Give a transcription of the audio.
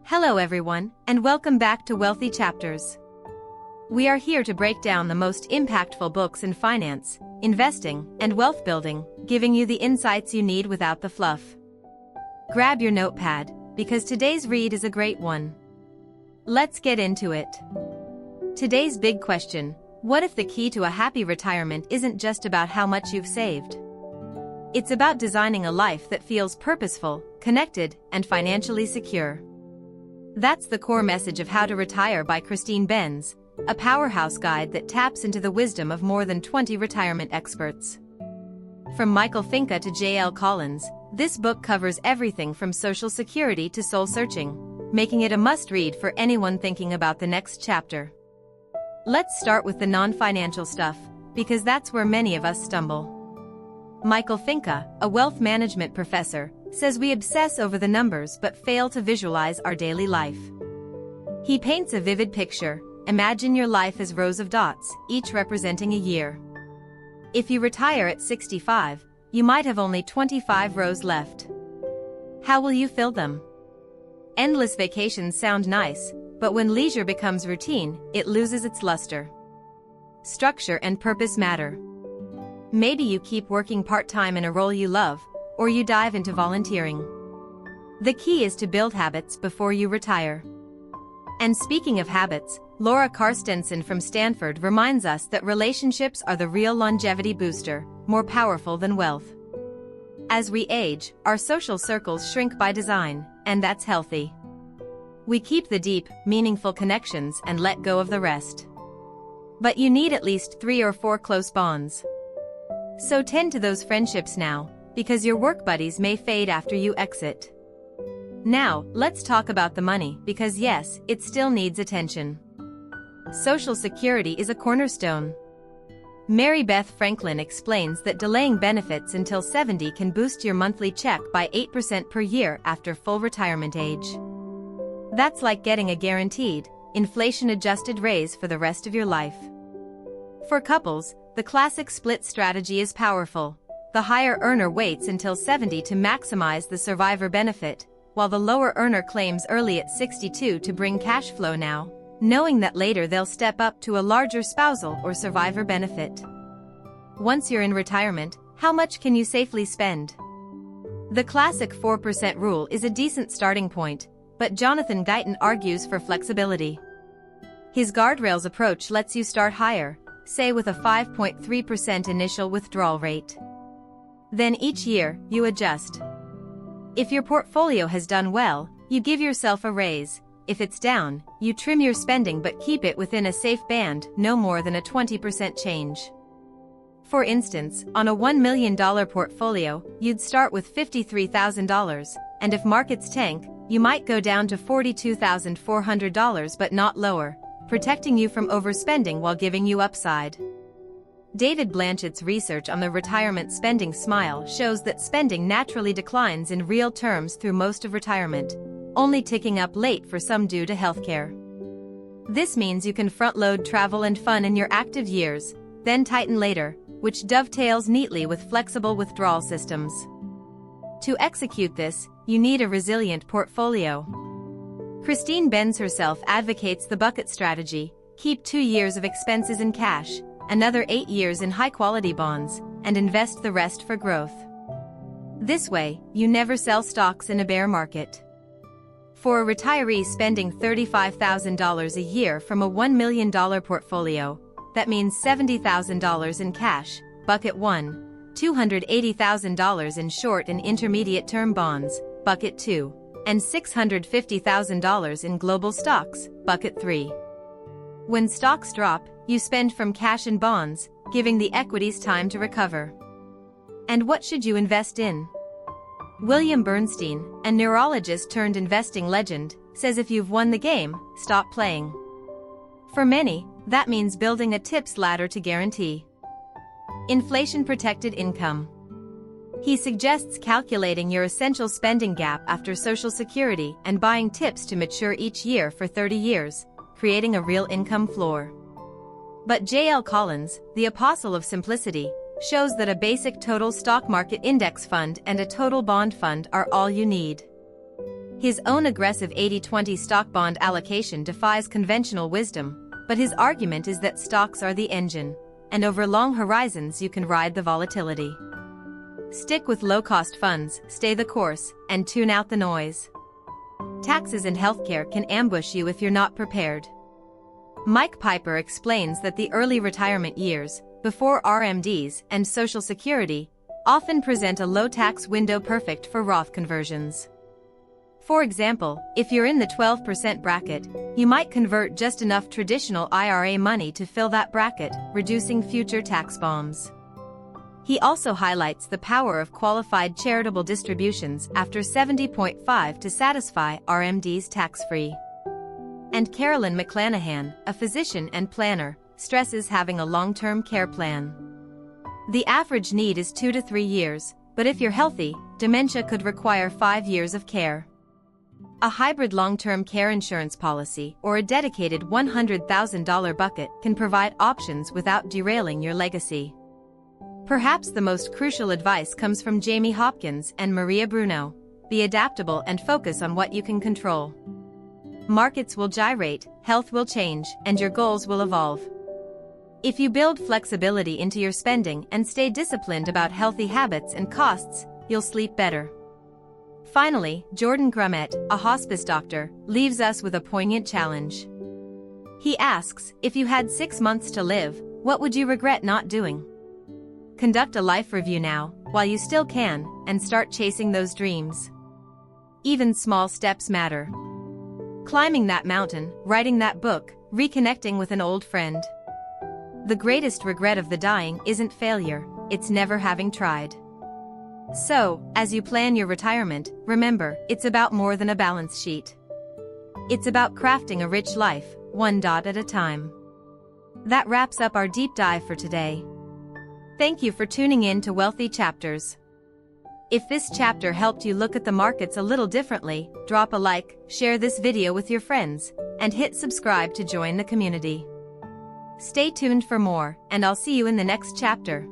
Hello everyone, and welcome back to Wealthy Chapters. We are here to break down the most impactful books in finance, investing, and wealth building, giving you the insights you need without the fluff. Grab your notepad, because today's read is a great one. Let's get into it. Today's big question: what if the key to a happy retirement isn't just about how much you've saved? It's about designing a life that feels purposeful, connected, and financially secure. That's the core message of How to Retire by Christine Benz, a powerhouse guide that taps into the wisdom of more than 20 retirement experts. From Michael Finca to J.L. Collins, this book covers everything from Social Security to soul searching, making it a must-read for anyone thinking about the next chapter. Let's start with the non-financial stuff, because that's where many of us stumble. Michael Finca, a wealth management professor, says we obsess over the numbers but fail to visualize our daily life. He paints a vivid picture: imagine your life as rows of dots, each representing a year. If you retire at 65, you might have only 25 rows left. How will you fill them? Endless vacations sound nice, but when leisure becomes routine, it loses its luster. Structure and purpose matter. Maybe you keep working part-time in a role you love, or you dive into volunteering. The key is to build habits before you retire. And speaking of habits, Laura Carstensen from Stanford reminds us that relationships are the real longevity booster, more powerful than wealth. As we age, our social circles shrink by design, and that's healthy. We keep the deep, meaningful connections and let go of the rest. But you need at least 3 or 4 close bonds. So tend to those friendships now, because your work buddies may fade after you exit. Now, let's talk about the money, because yes, it still needs attention. Social Security is a cornerstone. Mary Beth Franklin explains that delaying benefits until 70 can boost your monthly check by 8% per year after full retirement age. That's like getting a guaranteed, inflation-adjusted raise for the rest of your life. For couples, the classic split strategy is powerful. The higher earner waits until 70 to maximize the survivor benefit, while the lower earner claims early at 62 to bring cash flow now, knowing that later they'll step up to a larger spousal or survivor benefit. Once you're in retirement, how much can you safely spend? The classic 4% rule is a decent starting point, but Jonathan Guyton argues for flexibility. His guardrails approach lets you start higher, say with a 5.3% initial withdrawal rate. Then each year, you adjust. If your portfolio has done well, you give yourself a raise. If it's down, you trim your spending but keep it within a safe band, no more than a 20% change. For instance, on a $1 million portfolio, you'd start with $53,000, and if markets tank, you might go down to $42,400 but not lower, protecting you from overspending while giving you upside. David Blanchett's research on the retirement spending smile shows that spending naturally declines in real terms through most of retirement, only ticking up late for some due to healthcare. This means you can front-load travel and fun in your active years, then tighten later, which dovetails neatly with flexible withdrawal systems. To execute this, you need a resilient portfolio. Christine Benz herself advocates the bucket strategy: keep 2 years of expenses in cash, another 8 years in high-quality bonds, and invest the rest for growth. This way, you never sell stocks in a bear market. For a retiree spending $35,000 a year from a $1 million portfolio, that means $70,000 in cash, bucket 1, $280,000 in short and intermediate-term bonds, bucket 2, and $650,000 in global stocks, bucket 3. When stocks drop, you spend from cash and bonds, giving the equities time to recover. And what should you invest in? William Bernstein, a neurologist turned investing legend, says if you've won the game, stop playing. For many, that means building a tips ladder to guarantee inflation-protected income. He suggests calculating your essential spending gap after Social Security and buying tips to mature each year for 30 years, creating a real income floor. But J.L. Collins, the apostle of simplicity, shows that a basic total stock market index fund and a total bond fund are all you need. His own aggressive 80-20 stock-bond allocation defies conventional wisdom, but his argument is that stocks are the engine, and over long horizons you can ride the volatility. Stick with low-cost funds, stay the course, and tune out the noise. Taxes and healthcare can ambush you if you're not prepared. Mike Piper explains that the early retirement years, before RMDs and Social Security, often present a low-tax window perfect for Roth conversions. For example, if you're in the 12% bracket, you might convert just enough traditional IRA money to fill that bracket, reducing future tax bombs. He also highlights the power of qualified charitable distributions after 70.5 to satisfy RMDs tax-free. And Carolyn McClanahan, a physician and planner, stresses having a long-term care plan. The average need is 2 to 3 years, but if you're healthy, dementia could require 5 years of care. A hybrid long-term care insurance policy or a dedicated $100,000 bucket can provide options without derailing your legacy. Perhaps the most crucial advice comes from Jamie Hopkins and Maria Bruno: be adaptable and focus on what you can control. Markets will gyrate, health will change, and your goals will evolve. If you build flexibility into your spending and stay disciplined about healthy habits and costs, you'll sleep better. Finally, Jordan Grumet, a hospice doctor, leaves us with a poignant challenge. He asks, if you had 6 months to live, what would you regret not doing? Conduct a life review now, while you still can, and start chasing those dreams. Even small steps matter. Climbing that mountain, writing that book, reconnecting with an old friend. The greatest regret of the dying isn't failure, it's never having tried. So, as you plan your retirement, remember, it's about more than a balance sheet. It's about crafting a rich life, one dot at a time. That wraps up our deep dive for today. Thank you for tuning in to Wealthy Chapters. If this chapter helped you look at the markets a little differently, drop a like, share this video with your friends, and hit subscribe to join the community. Stay tuned for more, and I'll see you in the next chapter.